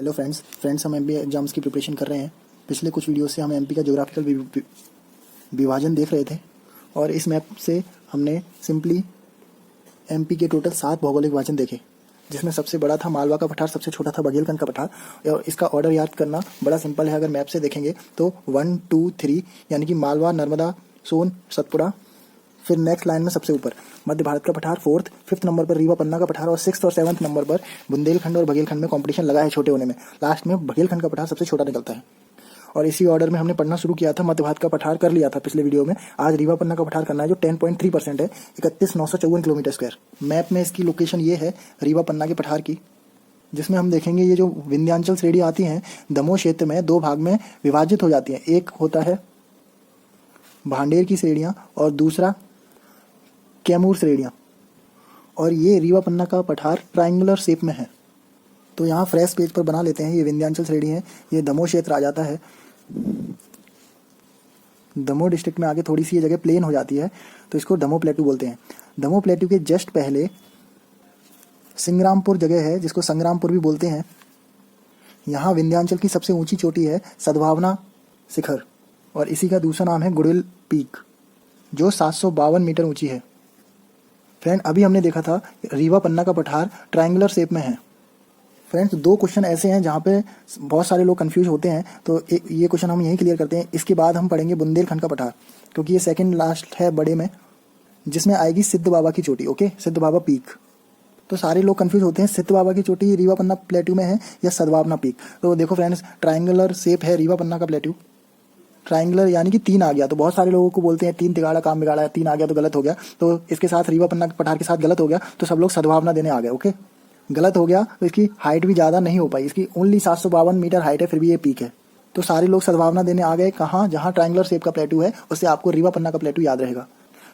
Hello friends हम MP exams की preparation कर रहे हैं। पिछले कुछ वीडियो से हम एमपी का ज्योग्राफिकल विभाजन देख रहे थे और इस मैप से हमने सिंपली एमपी के टोटल 7 भौगोलिक विभाजन देखे, जिसमें सबसे बड़ा था मालवा का पठार, सबसे छोटा था बघेलखंड का पठार। और इसका ऑर्डर याद करना बड़ा सिंपल है। अगर मैप से देखेंगे तो 1, 2, 3 यानी कि मालवा, नर्मदा, सोन, सतपुड़ा, फिर नेक्स्ट लाइन में सबसे ऊपर मध्य भारत का पठार, 4th, 5th नंबर पर रीवा पन्ना का पठार और 6th और 7th नंबर पर बुंदेलखंड और बघेलखंड में कंपटीशन लगा है छोटे होने में। लास्ट में बघेलखंड का पठार सबसे छोटा निकलता है। और इसी ऑर्डर में हमने पढ़ना शुरू किया था। मध्य भारत का पठार कर लिया था पिछले वीडियो में। आज रीवा पन्ना का पठार करना है जो 10.3% है, 31,954 किलोमीटर स्क्वायर। मैप में इसकी लोकेशन ये है रीवा पन्ना के पठार की, जिसमें हम देखेंगे ये जो विंध्याचल श्रेणी आती हैं दमोह क्षेत्र में 2 भाग में विभाजित हो जाती हैं। एक होता है भांडेर की श्रेणियाँ और दूसरा कैमूर श्रेणियाँ। और ये रीवा पन्ना का पठार ट्रायंगुलर शेप में है। तो यहाँ फ्रेश पेज पर बना लेते हैं। ये विंध्याचल श्रेणी है, ये दमोह क्षेत्र आ जाता है। दमोह डिस्ट्रिक्ट में आगे थोड़ी सी ये जगह प्लेन हो जाती है, तो इसको दमोह प्लेटू बोलते हैं। दमोह प्लेटू के जस्ट पहले सिंग्रामपुर जगह है, जिसको संग्रामपुर भी बोलते हैं। यहाँ विंध्याचल की सबसे ऊंची चोटी है सद्भावना शिखर, और इसी का दूसरा नाम है गुड़िल पीक, जो 752 मीटर ऊंची है। फ्रेंड, अभी हमने देखा था रीवा पन्ना का पठार ट्रायंगुलर शेप में है। फ्रेंड्स, 2 क्वेश्चन ऐसे हैं जहाँ पे बहुत सारे लोग कंफ्यूज होते हैं, तो ये क्वेश्चन हम यहीं क्लियर करते हैं। इसके बाद हम पढ़ेंगे बुंदेलखंड का पठार, क्योंकि ये सेकंड लास्ट है बड़े में, जिसमें आएगी सिद्ध बाबा की चोटी। ओके, सिद्ध बाबा पीक। तो सारे लोग कंफ्यूज होते हैं सिद्ध बाबा की चोटी रीवा पन्ना प्लेट्यू में है या सद्भावना पीक। तो देखो फ्रेंड्स, ट्रायंगुलर शेप है रीवा पन्ना का प्लेट्यू। ट्रायंगुलर यानी कि 3 आ गया, तो बहुत सारे लोगों को बोलते हैं 3 तिगाड़ा काम बिगाड़ा है, 3 आ गया तो गलत हो गया। तो इसके साथ रीवा पन्ना के पठार के साथ गलत हो गया, तो सब लोग सद्भावना देने आ गए। ओके, गलत हो गया तो इसकी हाइट भी ज़्यादा नहीं हो पाई। इसकी ओनली 752 मीटर हाइट है, फिर भी ये पीक है। तो सारे लोग सद्भावना देने आ गए। कहाँ? जहाँ ट्रायंगुलर शेप का प्लेट्यू है, उससे आपको रीवा पन्ना का प्लेट्यू याद रहेगा।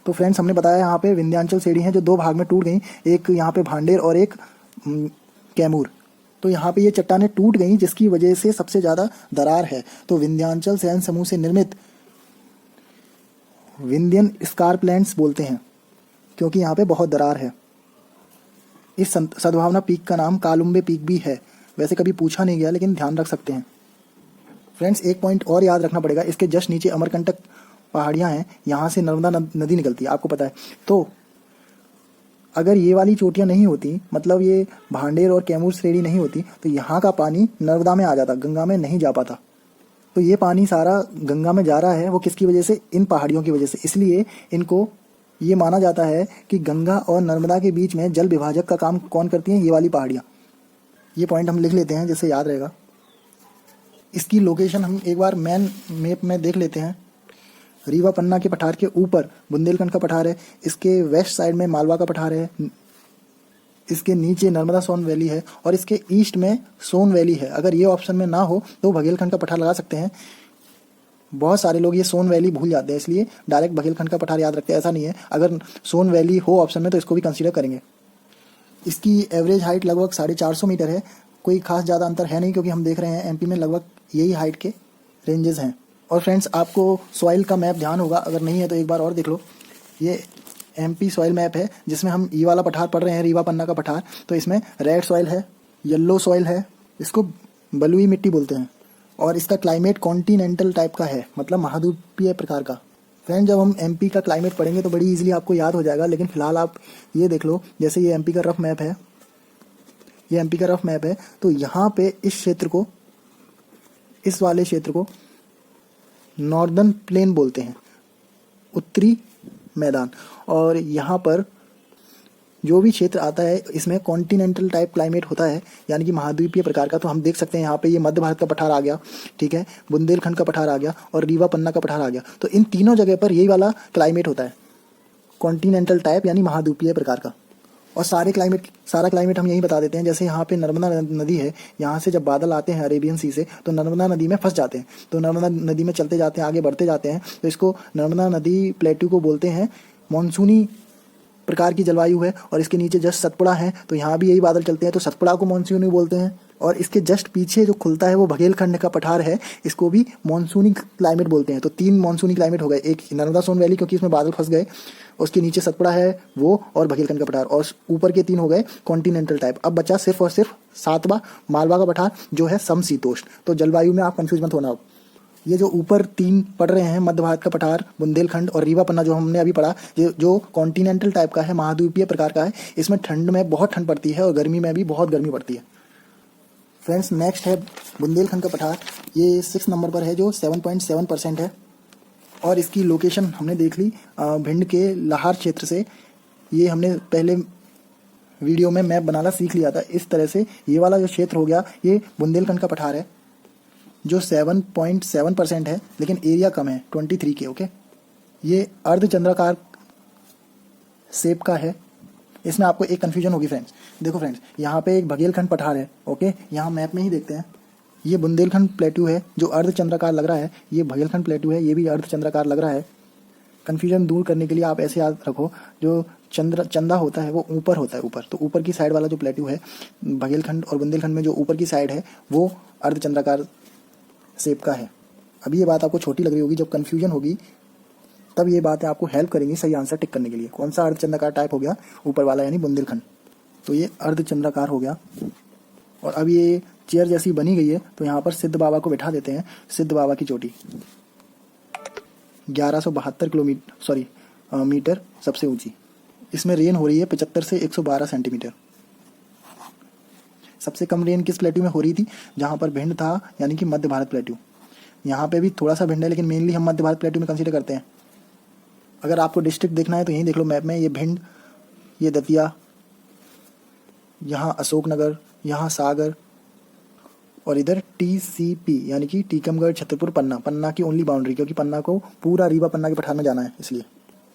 तो फ्रेंड्स, हमने बताया यहाँ पे विंध्याचल श्रेणी है जो 2 भाग में टूट गई, एक यहाँ पे भांडेर और एक कैमूर। तो यहाँ पे ये चट्टानें टूट गई, जिसकी वजह से सबसे ज़्यादा दरार है। तो विंध्याचल शैल समूह से निर्मित विंध्यन स्कारप्लैंड्स बोलते हैं, क्योंकि यहाँ पे बहुत दरार है। इस सद्भावना पीक का नाम कालुम्बे पीक भी है। वैसे कभी पूछा नहीं गया, लेकिन ध्यान रख सकते हैं। फ्रेंड्स, एक पॉइंट और याद रखना पड़ेगा। इसके जस्ट नीचे अमरकंटक पहाड़ियाँ हैं, यहाँ से नर्मदा नदी निकलती है, आपको पता है। तो अगर ये वाली चोटियाँ नहीं होती, मतलब ये भांडेर और कैमूर श्रेणी नहीं होती, तो यहाँ का पानी नर्मदा में आ जाता, गंगा में नहीं जा पाता। तो ये पानी सारा गंगा में जा रहा है, वो किसकी वजह से? इन पहाड़ियों की वजह से। इसलिए इनको ये माना जाता है कि गंगा और नर्मदा के बीच में जल विभाजक का काम कौन करती हैं? ये वाली पहाड़ियाँ। ये पॉइंट हम लिख लेते हैं, जिससे याद रहेगा। इसकी लोकेशन हम एक बार मैन मैप में देख लेते हैं। रीवा पन्ना के पठार के ऊपर बुंदेलखंड का पठार है, इसके वेस्ट साइड में मालवा का पठार है, इसके नीचे नर्मदा सोन वैली है, और इसके ईस्ट में सोन वैली है। अगर ये ऑप्शन में ना हो तो बघेलखंड का पठार लगा सकते हैं। बहुत सारे लोग ये सोन वैली भूल जाते हैं, इसलिए डायरेक्ट बघेलखंड का पठार याद रखते हैं। ऐसा नहीं है, अगर सोन वैली हो ऑप्शन में तो इसको भी कंसीडर करेंगे। इसकी एवरेज हाइट लगभग 450 मीटर है। कोई खास ज़्यादा अंतर है नहीं, क्योंकि हम देख रहे हैं एमपी में लगभग यही हाइट के रेंजेस हैं। और फ्रेंड्स, आपको सॉइल का मैप ध्यान होगा, अगर नहीं है तो एक बार और देख लो। ये एमपी सॉइल मैप है, जिसमें हम ये वाला पठार पढ़ रहे हैं, रीवा पन्ना का पठार। तो इसमें रेड सॉइल है, येलो सॉइल है, इसको बलुई मिट्टी बोलते हैं, और इसका क्लाइमेट कॉन्टिनेंटल टाइप का है, मतलब महाद्वीपीय प्रकार का। फ्रेंड, जब हम एमपी का क्लाइमेट पढ़ेंगे तो बड़ी इजीली आपको याद हो जाएगा, लेकिन फिलहाल आप ये देख लो। जैसे ये एमपी का रफ मैप है, ये एमपी का रफ मैप है। तो यहाँ पे इस क्षेत्र को, इस वाले क्षेत्र को नॉर्दर्न प्लेन बोलते हैं, उत्तरी मैदान। और यहाँ पर जो भी क्षेत्र आता है, इसमें कॉन्टिनेंटल टाइप क्लाइमेट होता है, यानी कि महाद्वीपीय प्रकार का। तो हम देख सकते हैं यहाँ पे ये मध्य भारत का पठार आ गया, ठीक है, बुंदेलखंड का पठार आ गया, और रीवा पन्ना का पठार आ गया। तो इन तीनों जगह पर यही वाला क्लाइमेट होता है, कॉन्टिनेंटल टाइप यानी महाद्वीपीय प्रकार का। और सारा क्लाइमेट हम यही बता देते हैं। जैसे यहाँ पे नर्मदा नदी है, यहाँ से जब बादल आते हैं अरेबियन सी से, तो नर्मदा नदी में फंस जाते हैं। तो नर्मदा नदी में चलते जाते हैं, आगे बढ़ते जाते हैं, तो इसको नर्मदा नदी प्लेट्यू को बोलते हैं मानसूनी प्रकार की जलवायु है और इसके नीचे जस्ट सतपुड़ा है तो यहाँ भी यही बादल चलते हैं, तो सतपुड़ा को मानसूनी बोलते हैं। और इसके जस्ट पीछे जो खुलता है वो बघेलखंड का पठार है, इसको भी मानसूनी क्लाइमेट बोलते हैं। तो 3 मानसूनी क्लाइमेट हो गए, एक नर्मदा सोन वैली क्योंकि इसमें बादल फंस गए, उसके नीचे सतपुड़ा है वो, और बघेलखंड का पठार, और ऊपर के 3 हो गए कॉन्टिनेंटल टाइप। अब बचा सिर्फ और सिर्फ 7वां मालवा का पठार जो है समशीतोष्ण। तो जलवायु में आप कंफ्यूज मत होना। ये जो ऊपर 3 पढ़ रहे हैं, मध्य भारत का पठार, बुंदेलखंड और रीवा पन्ना जो हमने अभी पढ़ा, जो कॉन्टिनेंटल टाइप का है, महाद्वीपीय प्रकार का है, इसमें ठंड में बहुत ठंड पड़ती है और गर्मी में भी बहुत गर्मी पड़ती है। फ्रेंड्स नेक्स्ट है बुंदेलखंड का पठार, ये 6 नंबर पर है जो 7.7% है और इसकी लोकेशन हमने देख ली भिंड के लाहार क्षेत्र से। ये हमने पहले वीडियो में मैप बनाना सीख लिया था। इस तरह से ये वाला जो क्षेत्र हो गया ये बुंदेलखंड का पठार है जो 7.7% है, लेकिन एरिया कम है 23 के। ओके, ये अर्धचंद्राकार शेप का है। इसमें आपको एक कन्फ्यूजन होगी फ्रेंड्स। देखो फ्रेंड्स, यहाँ पे एक बघेलखंड पठार है। ओके, यहाँ मैप में ही देखते हैं, ये बुंदेलखंड प्लेट्यू है जो अर्धचंद्राकार लग रहा है, ये बघेलखंड प्लेट्यू है, ये भी अर्धचंद्राकार लग रहा है। कन्फ्यूजन दूर करने के लिए आप ऐसे याद रखो, जो चंदा होता है वो ऊपर होता है, ऊपर। तो ऊपर की साइड वाला जो प्लेट्यू है बघेलखंड और बुंदेलखंड में, जो ऊपर की साइड है वो अर्धचंद्राकार शेप का है। अभी ये बात आपको छोटी लग रही होगी, जब कन्फ्यूजन होगी तब ये बातें आपको हेल्प करेंगी सही आंसर टिक करने के लिए। कौन सा अर्धचंद्राकार टाइप हो गया? ऊपर वाला यानी बुंदेलखंड। तो ये अर्धचंद्राकार हो गया। और अब ये चेयर जैसी बनी गई है तो यहाँ पर सिद्ध बाबा को बैठा देते हैं। सिद्ध बाबा की चोटी 1172 मीटर सबसे ऊंची। इसमें रेन हो रही है 75 से 112 सेंटीमीटर। सबसे कम रेन किस प्लेट्यू में हो रही थी? जहाँ पर भिंड था, यानी कि मध्य भारत प्लेट्यू। यहाँ पे भी थोड़ा सा भिंड है, लेकिन मेनली हम मध्य भारत प्लेट्यू में कंसीडर करते हैं। अगर आपको डिस्ट्रिक्ट देखना है तो यहीं देख लो मैप में, ये भिंड, ये दतिया, यहाँ अशोकनगर, यहाँ सागर, और इधर TCP यानी कि टीकमगढ़, छतरपुर, पन्ना की ओनली बाउंड्री, क्योंकि पन्ना को पूरा रीवा पन्ना के पठार में जाना है इसलिए।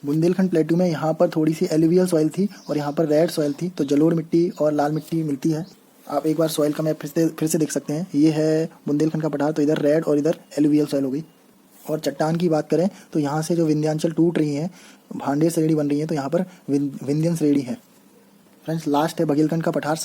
बुंदेलखंड प्लेट्यू में यहाँ पर थोड़ी सी एलुवियल सॉइल थी और यहाँ पर रेड सॉइल थी, तो जलोढ़ मिट्टी और लाल मिट्टी मिलती है। आप एक बार सॉइल का मैप फिर से देख सकते हैं। ये है बुंदेलखंड का पठार, तो इधर रेड और इधर एलुवियल सॉइल हो गई। और चट्टान की बात करें तो यहाँ से जो विंध्याचल टूट रही है, भांडे श्रेणी बन रही है, तो यहाँ पर विंध्यन श्रेणी है। फ्रेंड्स लास्ट है बघेलखंड का पठार,